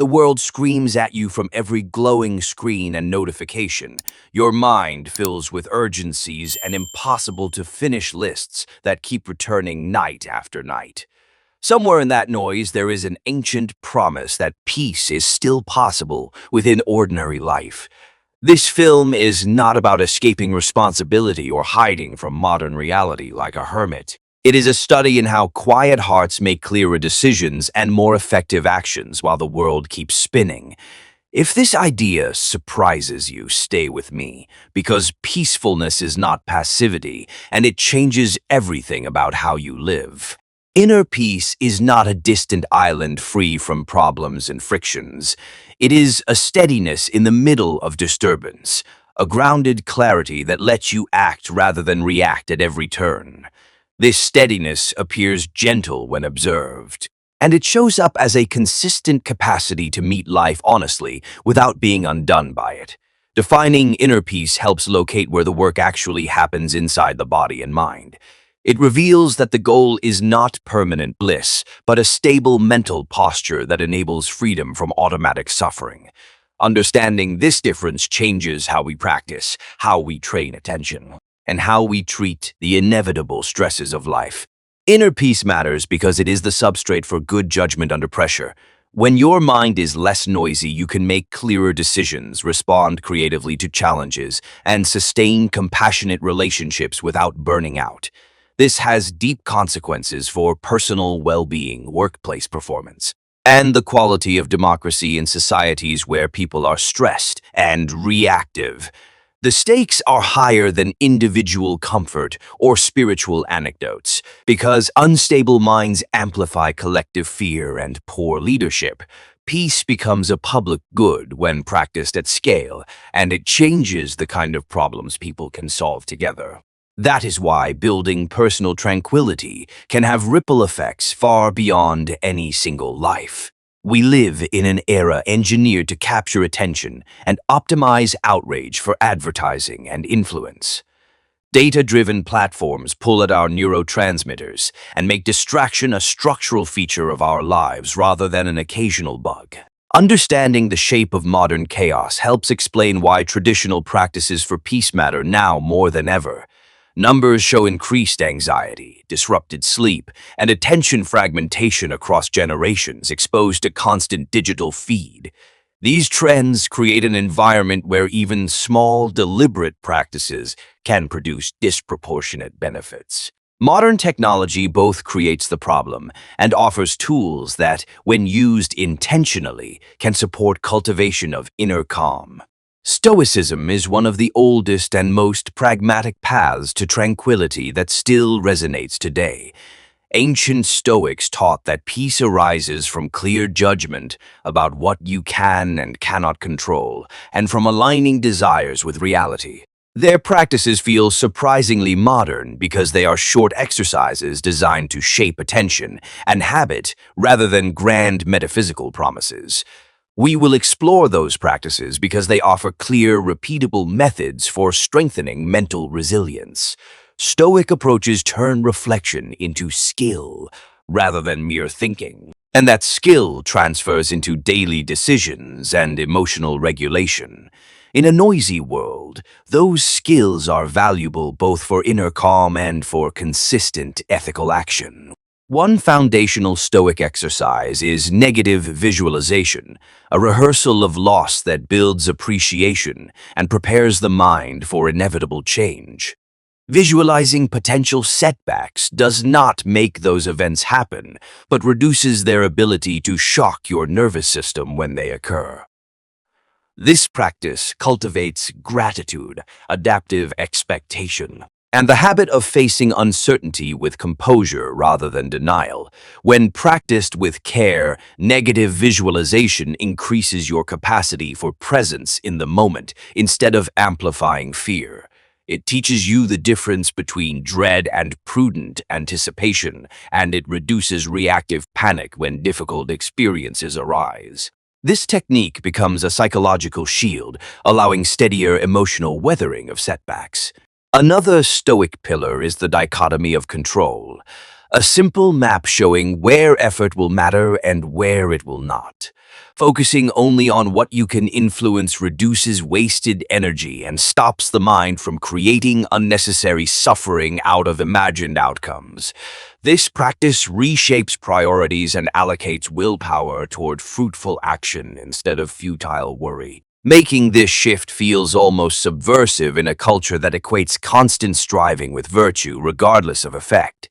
The world screams at you from every glowing screen and notification. Your mind fills with urgencies and impossible-to-finish lists that keep returning night after night. Somewhere in that noise, there is an ancient promise that peace is still possible within ordinary life. This film is not about escaping responsibility or hiding from modern reality like a hermit. It is a study in how quiet hearts make clearer decisions and more effective actions while the world keeps spinning. If this idea surprises you, stay with me, because peacefulness is not passivity, and it changes everything about how you live. Inner peace is not a distant island free from problems and frictions. It is a steadiness in the middle of disturbance, a grounded clarity that lets you act rather than react at every turn. This steadiness appears gentle when observed, and it shows up as a consistent capacity to meet life honestly without being undone by it. Defining inner peace helps locate where the work actually happens inside the body and mind. It reveals that the goal is not permanent bliss, but a stable mental posture that enables freedom from automatic suffering. Understanding this difference changes how we practice, how we train attention, and how we treat the inevitable stresses of life. Inner peace matters because it is the substrate for good judgment under pressure. When your mind is less noisy, you can make clearer decisions, respond creatively to challenges, and sustain compassionate relationships without burning out. This has deep consequences for personal well-being, workplace performance, and the quality of democracy in societies where people are stressed and reactive. The stakes are higher than individual comfort or spiritual anecdotes, because unstable minds amplify collective fear and poor leadership. Peace becomes a public good when practiced at scale, and it changes the kind of problems people can solve together. That is why building personal tranquility can have ripple effects far beyond any single life. We live in an era engineered to capture attention and optimize outrage for advertising and influence. Data-driven platforms pull at our neurotransmitters and make distraction a structural feature of our lives rather than an occasional bug. Understanding the shape of modern chaos helps explain why traditional practices for peace matter now more than ever. Numbers show increased anxiety, disrupted sleep, and attention fragmentation across generations exposed to constant digital feed. These trends create an environment where even small, deliberate practices can produce disproportionate benefits. Modern technology both creates the problem and offers tools that, when used intentionally, can support cultivation of inner calm. Stoicism is one of the oldest and most pragmatic paths to tranquility that still resonates today. Ancient Stoics taught that peace arises from clear judgment about what you can and cannot control, and from aligning desires with reality. Their practices feel surprisingly modern because they are short exercises designed to shape attention and habit rather than grand metaphysical promises. We will explore those practices because they offer clear, repeatable methods for strengthening mental resilience. Stoic approaches turn reflection into skill rather than mere thinking, and that skill transfers into daily decisions and emotional regulation. In a noisy world, those skills are valuable both for inner calm and for consistent ethical action. One foundational Stoic exercise is negative visualization, a rehearsal of loss that builds appreciation and prepares the mind for inevitable change. Visualizing potential setbacks does not make those events happen, but reduces their ability to shock your nervous system when they occur. This practice cultivates gratitude, adaptive expectation, and the habit of facing uncertainty with composure rather than denial. When practiced with care, negative visualization increases your capacity for presence in the moment instead of amplifying fear. It teaches you the difference between dread and prudent anticipation, and it reduces reactive panic when difficult experiences arise. This technique becomes a psychological shield, allowing steadier emotional weathering of setbacks. Another Stoic pillar is the dichotomy of control, a simple map showing where effort will matter and where it will not. Focusing only on what you can influence reduces wasted energy and stops the mind from creating unnecessary suffering out of imagined outcomes. This practice reshapes priorities and allocates willpower toward fruitful action instead of futile worry. Making this shift feels almost subversive in a culture that equates constant striving with virtue, regardless of effect.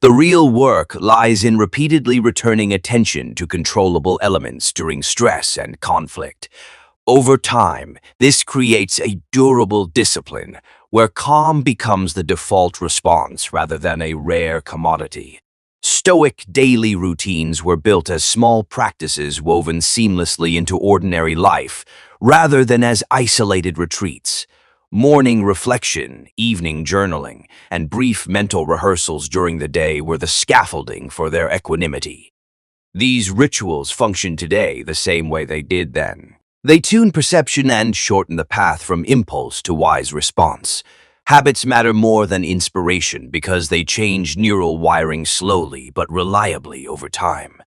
The real work lies in repeatedly returning attention to controllable elements during stress and conflict. Over time, this creates a durable discipline where calm becomes the default response rather than a rare commodity. Stoic daily routines were built as small practices woven seamlessly into ordinary life, rather than as isolated retreats. Morning reflection, evening journaling, and brief mental rehearsals during the day were the scaffolding for their equanimity. These rituals function today the same way they did then. They tune perception and shorten the path from impulse to wise response. Habits matter more than inspiration because they change neural wiring slowly but reliably over time.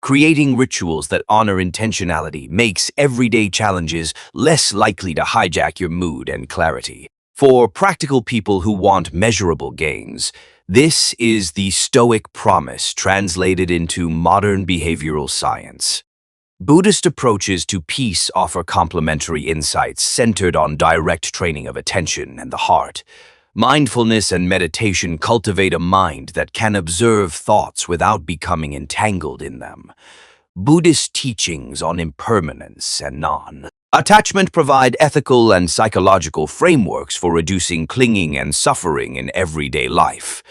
Creating rituals that honor intentionality makes everyday challenges less likely to hijack your mood and clarity. For practical people who want measurable gains, this is the Stoic promise translated into modern behavioral science. Buddhist approaches to peace offer complementary insights centered on direct training of attention and the heart. Mindfulness and meditation cultivate a mind that can observe thoughts without becoming entangled in them. Buddhist teachings on impermanence and non-attachment provide ethical and psychological frameworks for reducing clinging and suffering in everyday life.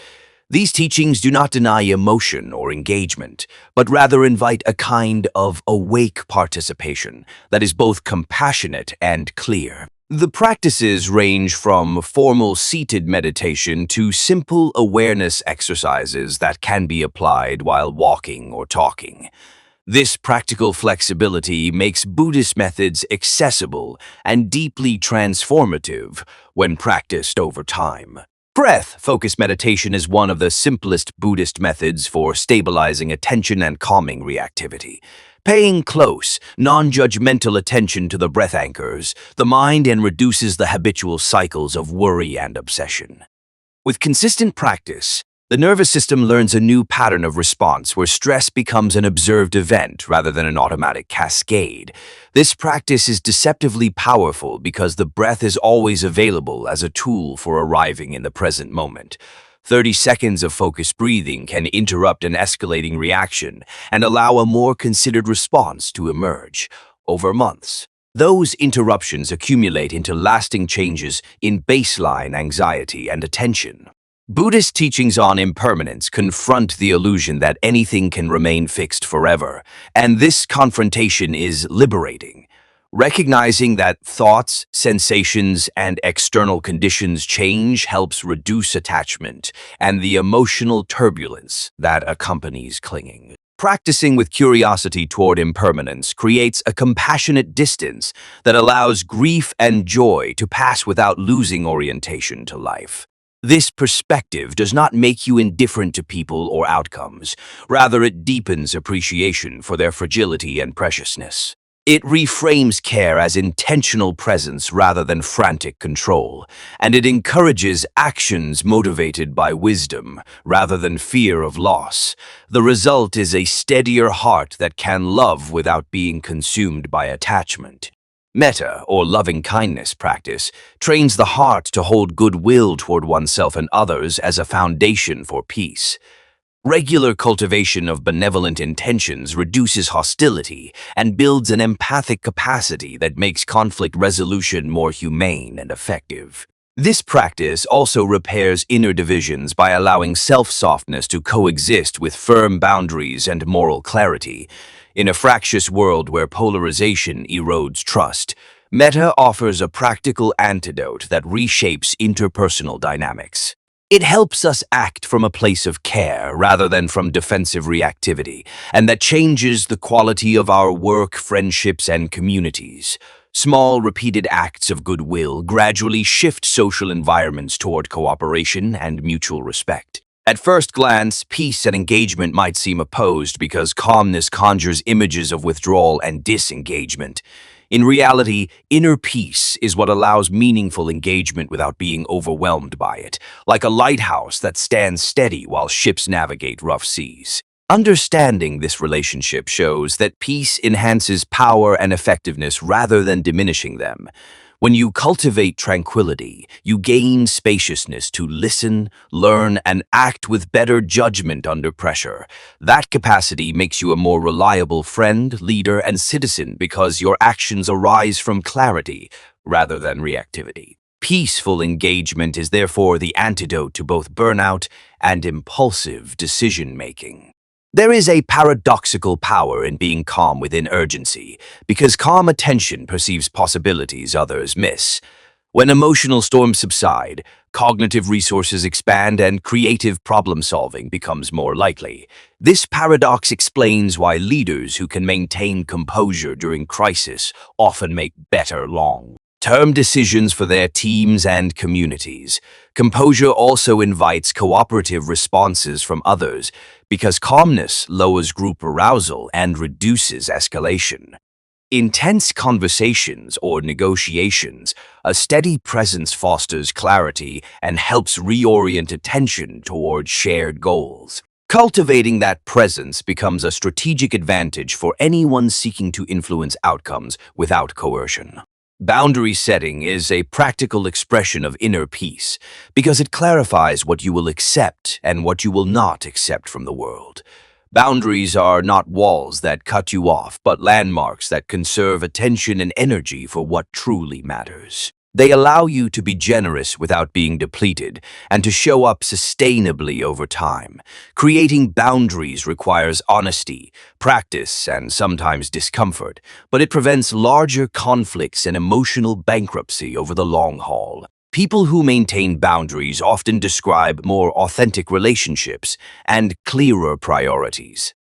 These teachings do not deny emotion or engagement, but rather invite a kind of awake participation that is both compassionate and clear. The practices range from formal seated meditation to simple awareness exercises that can be applied while walking or talking. This practical flexibility makes Buddhist methods accessible and deeply transformative when practiced over time. Breath-focused meditation is one of the simplest Buddhist methods for stabilizing attention and calming reactivity. Paying close, non-judgmental attention to the breath anchors the mind and reduces the habitual cycles of worry and obsession. With consistent practice, the nervous system learns a new pattern of response where stress becomes an observed event rather than an automatic cascade. This practice is deceptively powerful because the breath is always available as a tool for arriving in the present moment. 30 seconds of focused breathing can interrupt an escalating reaction and allow a more considered response to emerge. Over months, those interruptions accumulate into lasting changes in baseline anxiety and attention. Buddhist teachings on impermanence confront the illusion that anything can remain fixed forever, and this confrontation is liberating. Recognizing that thoughts, sensations, and external conditions change helps reduce attachment and the emotional turbulence that accompanies clinging. Practicing with curiosity toward impermanence creates a compassionate distance that allows grief and joy to pass without losing orientation to life. This perspective does not make you indifferent to people or outcomes. Rather, it deepens appreciation for their fragility and preciousness. It reframes care as intentional presence rather than frantic control, and it encourages actions motivated by wisdom rather than fear of loss. The result is a steadier heart that can love without being consumed by attachment. Metta, or loving-kindness practice, trains the heart to hold goodwill toward oneself and others as a foundation for peace. Regular cultivation of benevolent intentions reduces hostility and builds an empathic capacity that makes conflict resolution more humane and effective. This practice also repairs inner divisions by allowing self-softness to coexist with firm boundaries and moral clarity. In a fractious world where polarization erodes trust, metta offers a practical antidote that reshapes interpersonal dynamics. It helps us act from a place of care rather than from defensive reactivity, and that changes the quality of our work, friendships, and communities. Small, repeated acts of goodwill gradually shift social environments toward cooperation and mutual respect. At first glance, peace and engagement might seem opposed because calmness conjures images of withdrawal and disengagement. In reality, inner peace is what allows meaningful engagement without being overwhelmed by it, like a lighthouse that stands steady while ships navigate rough seas. Understanding this relationship shows that peace enhances power and effectiveness rather than diminishing them. When you cultivate tranquility, you gain spaciousness to listen, learn, and act with better judgment under pressure. That capacity makes you a more reliable friend, leader, and citizen because your actions arise from clarity rather than reactivity. Peaceful engagement is therefore the antidote to both burnout and impulsive decision-making. There is a paradoxical power in being calm within urgency, because calm attention perceives possibilities others miss. When emotional storms subside, cognitive resources expand and creative problem-solving becomes more likely. This paradox explains why leaders who can maintain composure during crisis often make better long-term decisions for their teams and communities. Composure also invites cooperative responses from others because calmness lowers group arousal and reduces escalation. In tense conversations or negotiations, a steady presence fosters clarity and helps reorient attention toward shared goals. Cultivating that presence becomes a strategic advantage for anyone seeking to influence outcomes without coercion. Boundary setting is a practical expression of inner peace because it clarifies what you will accept and what you will not accept from the world. Boundaries are not walls that cut you off, but landmarks that conserve attention and energy for what truly matters. They allow you to be generous without being depleted and to show up sustainably over time. Creating boundaries requires honesty, practice, and sometimes discomfort, but it prevents larger conflicts and emotional bankruptcy over the long haul. People who maintain boundaries often describe more authentic relationships and clearer priorities.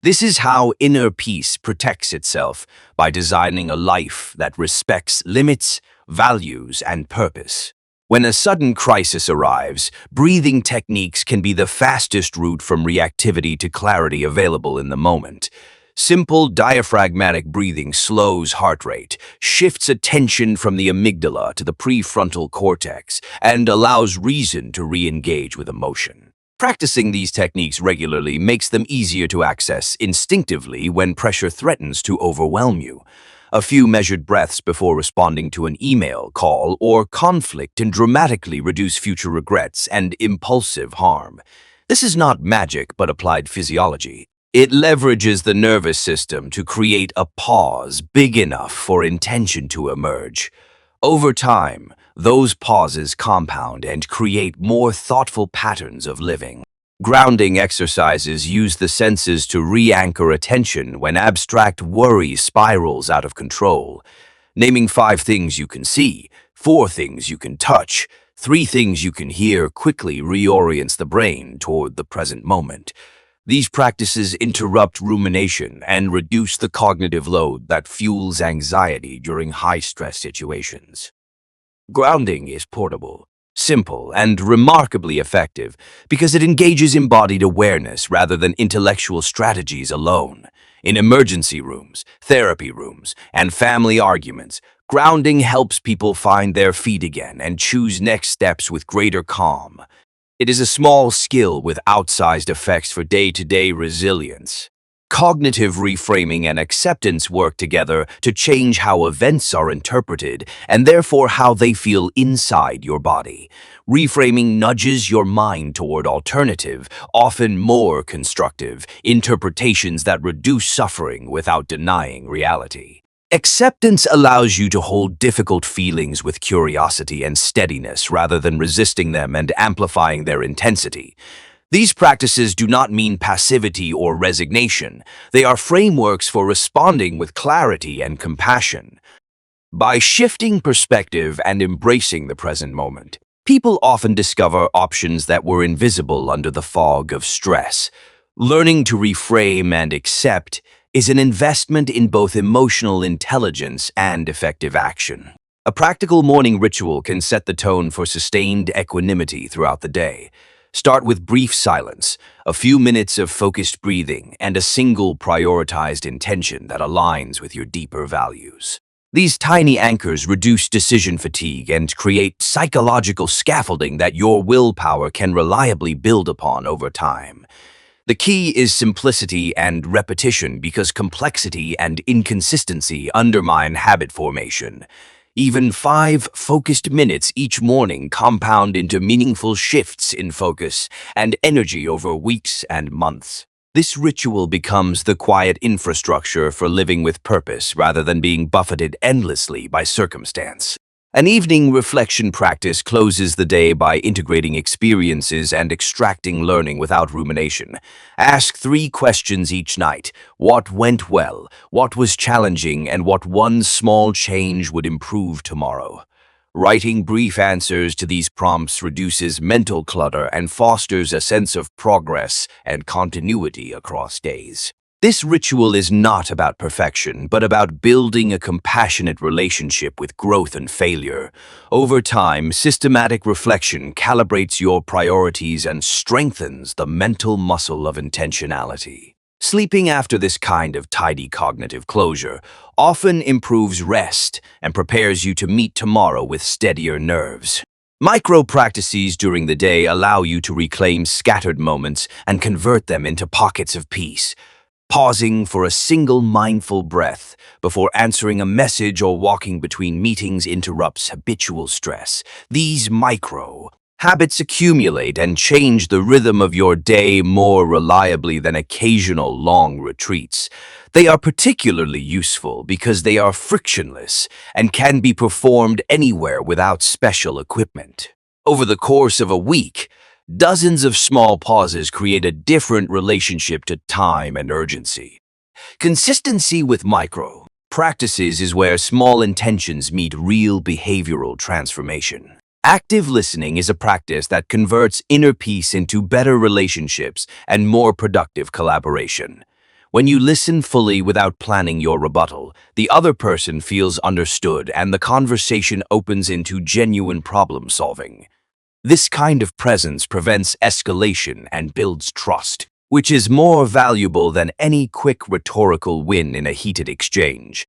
This is how inner peace protects itself by designing a life that respects limits, values, and purpose. When a sudden crisis arrives, breathing techniques can be the fastest route from reactivity to clarity available in the moment. Simple diaphragmatic breathing slows heart rate, shifts attention from the amygdala to the prefrontal cortex, and allows reason to re-engage with emotion. Practicing these techniques regularly makes them easier to access instinctively when pressure threatens to overwhelm you. A few measured breaths before responding to an email, call, or conflict can dramatically reduce future regrets and impulsive harm. This is not magic, but applied physiology. It leverages the nervous system to create a pause big enough for intention to emerge. Over time, those pauses compound and create more thoughtful patterns of living. Grounding exercises use the senses to re-anchor attention when abstract worry spirals out of control. Naming 5 things you can see, 4 things you can touch, 3 things you can hear quickly reorients the brain toward the present moment. These practices interrupt rumination and reduce the cognitive load that fuels anxiety during high-stress situations. Grounding is portable, simple, and remarkably effective because it engages embodied awareness rather than intellectual strategies alone. In emergency rooms, therapy rooms, and family arguments, grounding helps people find their feet again and choose next steps with greater calm. It is a small skill with outsized effects for day-to-day resilience. Cognitive reframing and acceptance work together to change how events are interpreted and therefore how they feel inside your body. Reframing nudges your mind toward alternative, often more constructive, interpretations that reduce suffering without denying reality. Acceptance allows you to hold difficult feelings with curiosity and steadiness rather than resisting them and amplifying their intensity. These practices do not mean passivity or resignation. They are frameworks for responding with clarity and compassion. By shifting perspective and embracing the present moment, people often discover options that were invisible under the fog of stress. Learning to reframe and accept is an investment in both emotional intelligence and effective action. A practical morning ritual can set the tone for sustained equanimity throughout the day. Start with brief silence, a few minutes of focused breathing, and a single prioritized intention that aligns with your deeper values. These tiny anchors reduce decision fatigue and create psychological scaffolding that your willpower can reliably build upon over time. The key is simplicity and repetition because complexity and inconsistency undermine habit formation. Even 5 focused minutes each morning compound into meaningful shifts in focus and energy over weeks and months. This ritual becomes the quiet infrastructure for living with purpose rather than being buffeted endlessly by circumstance. An evening reflection practice closes the day by integrating experiences and extracting learning without rumination. Ask 3 questions each night. What went well? What was challenging? And what one small change would improve tomorrow? Writing brief answers to these prompts reduces mental clutter and fosters a sense of progress and continuity across days. This ritual is not about perfection, but about building a compassionate relationship with growth and failure. Over time, systematic reflection calibrates your priorities and strengthens the mental muscle of intentionality. Sleeping after this kind of tidy cognitive closure often improves rest and prepares you to meet tomorrow with steadier nerves. Micro practices during the day allow you to reclaim scattered moments and convert them into pockets of peace. Pausing for a single mindful breath before answering a message or walking between meetings interrupts habitual stress. These micro habits accumulate and change the rhythm of your day more reliably than occasional long retreats. They are particularly useful because they are frictionless and can be performed anywhere without special equipment. Over the course of a week, dozens of small pauses create a different relationship to time and urgency. Consistency with micro practices is where small intentions meet real behavioral transformation. Active listening is a practice that converts inner peace into better relationships and more productive collaboration. When you listen fully without planning your rebuttal, the other person feels understood and the conversation opens into genuine problem solving. This kind of presence prevents escalation and builds trust, which is more valuable than any quick rhetorical win in a heated exchange.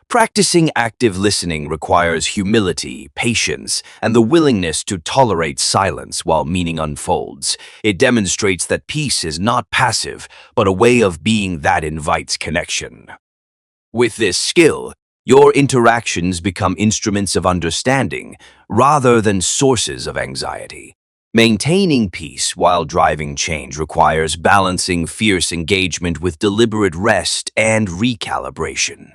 Practicing active listening requires humility, patience, and the willingness to tolerate silence while meaning unfolds. It demonstrates that peace is not passive, but a way of being that invites connection. With this skill, your interactions become instruments of understanding rather than sources of anxiety. Maintaining peace while driving change requires balancing fierce engagement with deliberate rest and recalibration.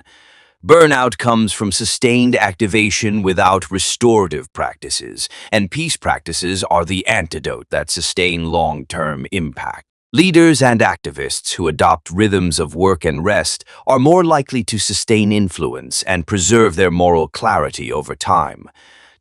Burnout comes from sustained activation without restorative practices, and peace practices are the antidote that sustain long-term impact. Leaders and activists who adopt rhythms of work and rest are more likely to sustain influence and preserve their moral clarity over time.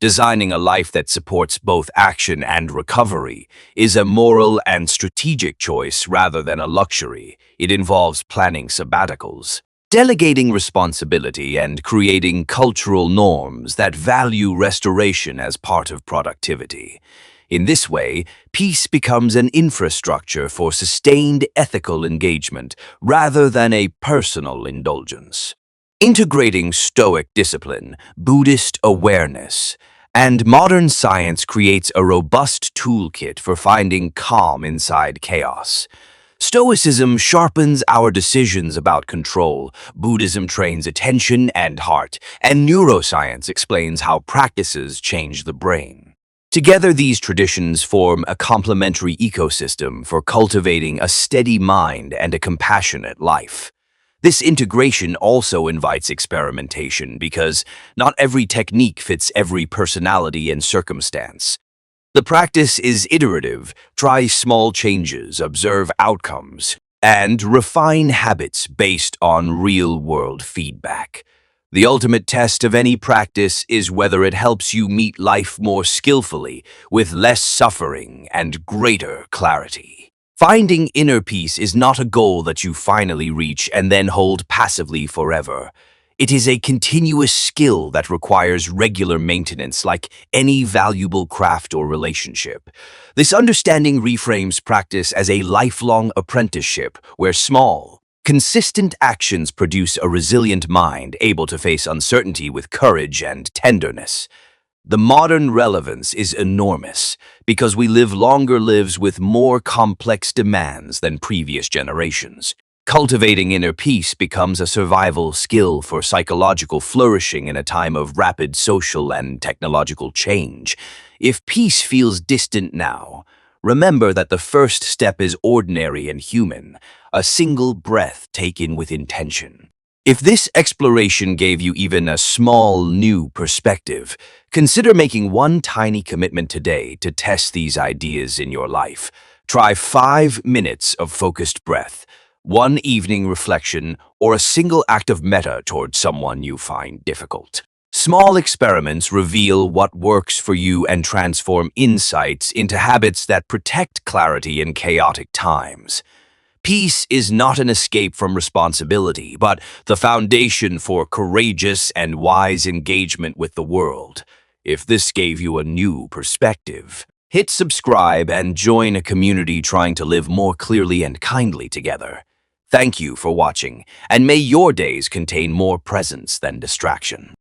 Designing a life that supports both action and recovery is a moral and strategic choice rather than a luxury. It involves planning sabbaticals, delegating responsibility, and creating cultural norms that value restoration as part of productivity. In this way, peace becomes an infrastructure for sustained ethical engagement rather than a personal indulgence. Integrating Stoic discipline, Buddhist awareness, and modern science creates a robust toolkit for finding calm inside chaos. Stoicism sharpens our decisions about control, Buddhism trains attention and heart, and neuroscience explains how practices change the brain. Together, these traditions form a complementary ecosystem for cultivating a steady mind and a compassionate life. This integration also invites experimentation because not every technique fits every personality and circumstance. The practice is iterative. Try small changes, observe outcomes, and refine habits based on real-world feedback. The ultimate test of any practice is whether it helps you meet life more skillfully, with less suffering and greater clarity. Finding inner peace is not a goal that you finally reach and then hold passively forever. It is a continuous skill that requires regular maintenance, like any valuable craft or relationship. This understanding reframes practice as a lifelong apprenticeship where small, consistent actions produce a resilient mind able to face uncertainty with courage and tenderness. The modern relevance is enormous because we live longer lives with more complex demands than previous generations. Cultivating inner peace becomes a survival skill for psychological flourishing in a time of rapid social and technological change. If peace feels distant now, remember that the first step is ordinary and human, a single breath taken with intention. If this exploration gave you even a small new perspective, consider making one tiny commitment today to test these ideas in your life. Try 5 minutes of focused breath, one evening reflection, or a single act of metta towards someone you find difficult. Small experiments reveal what works for you and transform insights into habits that protect clarity in chaotic times. Peace is not an escape from responsibility, but the foundation for courageous and wise engagement with the world. If this gave you a new perspective, hit subscribe and join a community trying to live more clearly and kindly together. Thank you for watching, and may your days contain more presence than distraction.